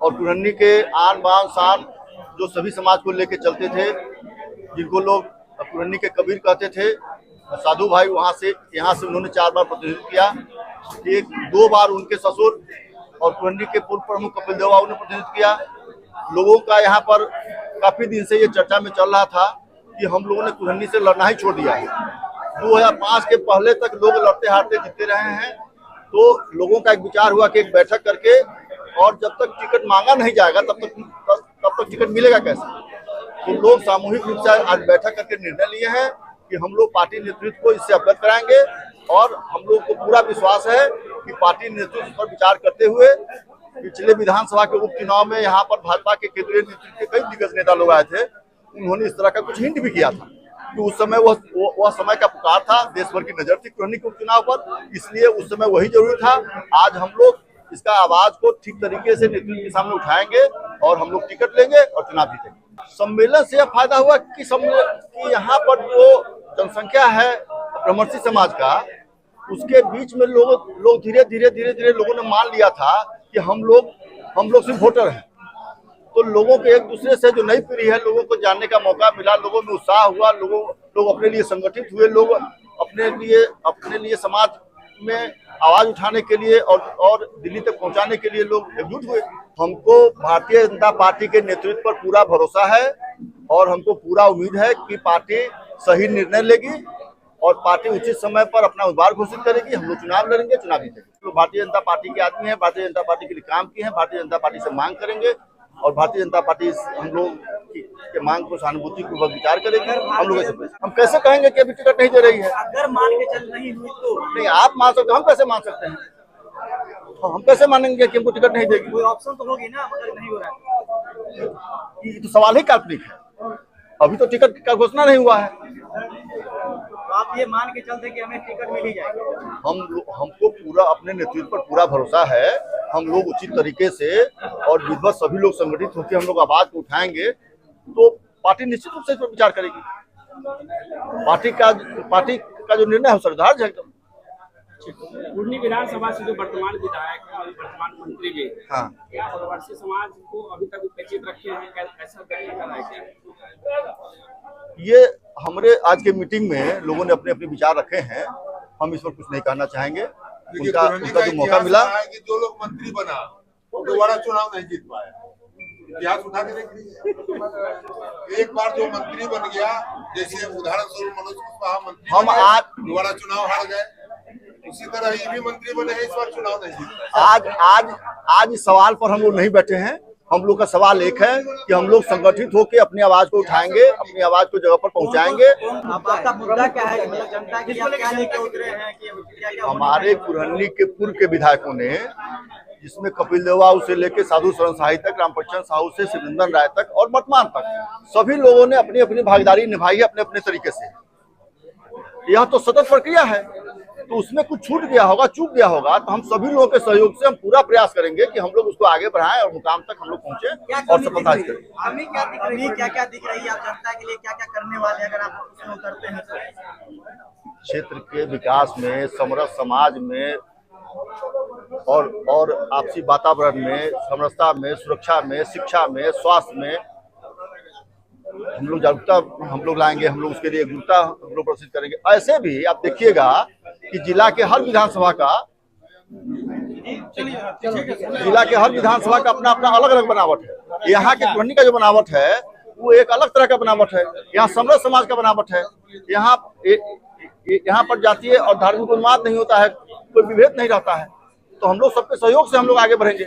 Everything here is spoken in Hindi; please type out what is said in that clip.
और कुरहनी के आन बान शान जो सभी समाज को लेके चलते थे, जिनको लोग कुरहनी के कबीर कहते थे, साधु भाई वहाँ से यहाँ से उन्होंने 4 बार प्रतिनिधित्व किया। 1-2 बार उनके ससुर और कुरहनी के पूर्व प्रमुख कपिल देव बाबू ने प्रतिनिधित्व किया। लोगों का यहाँ पर काफी दिन से ये चर्चा में चल रहा था कि हम लोगों ने कुरहनी से लड़ना ही छोड़ दिया है। 2005 के पहले तक लोग लड़ते हारते जीतते रहे हैं। तो लोगों का एक विचार हुआ कि एक बैठक करके, और जब तक टिकट मांगा नहीं जाएगा तब तक टिकट मिलेगा कैसे। तो लोग सामूहिक रूप से आज बैठक करके निर्णय लिए हैं कि हम लोग पार्टी नेतृत्व को इससे अवगत कराएंगे, और हम लोग को पूरा विश्वास है कि पार्टी नेतृत्व पर विचार करते हुए पिछले विधानसभा के उपचुनाव में यहाँ पर भाजपा के केंद्रीय नेतृत्व के कई दिग्गज नेता लोग आए थे। उन्होंने इस तरह का कुछ हिंट भी किया था कि उस समय वह समय का पुकार था, देश भर की नजर थी कुरहनी के उपचुनाव पर, इसलिए उस समय वही जरूरी था। आज हम लोग इसका आवाज को ठीक तरीके से नेतृत्व के सामने उठाएंगे और हम लोग टिकट लेंगे और चुनाव जीतेंगे। सम्मेलन से यह फायदा हुआ कि यहाँ पर जो जनसंख्या है ब्रह्मर्षि समाज का, उसके बीच में लोग धीरे धीरे लोगों ने मान लिया था कि हम लोग सिर्फ वोटर हैं। तो लोगों के एक दूसरे से जो नई पीढ़ी है, लोगों को जानने का मौका मिला, लोगों में उत्साह हुआ, लोग अपने लिए संगठित हुए, लोग अपने लिए समाज में आवाज उठाने के लिए और दिल्ली तक पहुंचाने के लिए लोग एकजुट हुए। हमको भारतीय जनता पार्टी के नेतृत्व पर पूरा भरोसा है और हमको पूरा उम्मीद है कि पार्टी सही निर्णय लेगी और पार्टी उचित समय पर अपना उम्मीदवार घोषित करेगी। हम लोग चुनाव लड़ेंगे, चुनाव जीतेंगे। तो भारतीय जनता पार्टी के आदमी हैं, भारतीय जनता पार्टी के लिए काम किए हैं, भारतीय जनता पार्टी से मांग करेंगे और भारतीय जनता पार्टी हम लोग के मांग को सहानुभूति पूर्वक विचार करेगी। हम लोग हम कैसे कहेंगे कि अभी टिकट नहीं दे रही है? अगर मान के चल नहीं हुई तो नहीं, आप मान सकते, हम कैसे मान सकते हैं? हम कैसे मानेंगे कि हमको टिकट नहीं देगी? कोई ऑप्शन तो होगी ना, मगर नहीं हो रहा है। ये तो सवाल ही काल्पनिक है। अभी तो टिकट का घोषणा नहीं हुआ है। तो आप ये मान के चलते कि हमें टिकट मिल ही जाएगी? हमको पूरा अपने नेतृत्व पर पूरा भरोसा है। हम लोग उचित तरीके से और विधिवत सभी लोग संगठित होकर हम लोग आवाज को उठाएंगे तो पार्टी निश्चित रूप से इस पर विचार करेगी। पार्टी का जो निर्णय है सर्वधार्य है एकदम। कुरहनी विधानसभा से जो वर्तमान विधायक और वर्तमान मंत्री भी, हाँ, क्या ब्रह्मर्षि समाज को अभी तक उपेक्षित रखे हैं? ऐसा क्या? ये हमारे आज के मीटिंग में लोगों ने अपने अपने विचार रखे हैं। हम इस पर कुछ नहीं कहना चाहेंगे। उनका जो मौका मिला कि जो लोग मंत्री बना वो दोबारा चुनाव नहीं जीत पाया। इतिहास उठा के देख लीजिए। एक बार जो मंत्री बन गया, जैसे उदाहरण स्वरूप मनोज कुशवाहा मंत्री, हम आज दोबारा चुनाव हार गए, उसी तरह ये भी मंत्री बने हैं, इस बार चुनाव नहीं जीत। आज इस सवाल पर हम लोग नहीं बैठे हैं। हम लोग का सवाल एक है कि हम लोग संगठित होकर अपनी आवाज को उठाएंगे, अपनी आवाज को जगह पर पहुंचाएंगे। आपका मुद्दा क्या है? मतलब जनता के लिए क्या लेके उतरे हैं कि क्या हमारे कुरहनी के पूर्व के विधायकों ने, जिसमें कपिल देव बाबू से लेकर साधु शरण शाही तक, रामपचन साहू से शिवरंजन राय तक और वर्तमान तक, सभी लोगों ने अपनी अपनी भागीदारी निभाई है अपने अपने तरीके से। यह तो सतत प्रक्रिया है, तो उसमें कुछ छूट गया होगा, चूक गया होगा, तो हम सभी लोगों के सहयोग से हम पूरा प्रयास करेंगे कि हम लोग उसको आगे बढ़ाएं और मुकाम तक हम लोग पहुंचे और सफलता हासिल करें। हमें क्या दिख रही है, क्या दिख रही है? आप जनता के लिए क्या क्या करने वाले अगर आप उसमें उतरते हैं तो? क्षेत्र के विकास में, समरस समाज में और आपसी वातावरण में, समरसता में, सुरक्षा में, शिक्षा में, स्वास्थ्य में हम लोग जागरूकता हम लोग लाएंगे। हम लोग उसके लिए एकजुटता हम लोग प्रदर्शित करेंगे। ऐसे भी आप देखिएगा कि जिला के हर विधानसभा का अपना अपना अलग अलग बनावट है। यहाँ के कुरहनी का जो बनावट है वो एक अलग तरह का बनावट है। यहाँ समरस समाज का बनावट है। यहाँ पर जातीय और धार्मिक उन्माद नहीं होता है, कोई विभेद नहीं रहता है। तो हम लोग सबके सहयोग से हम लोग आगे बढ़ेंगे।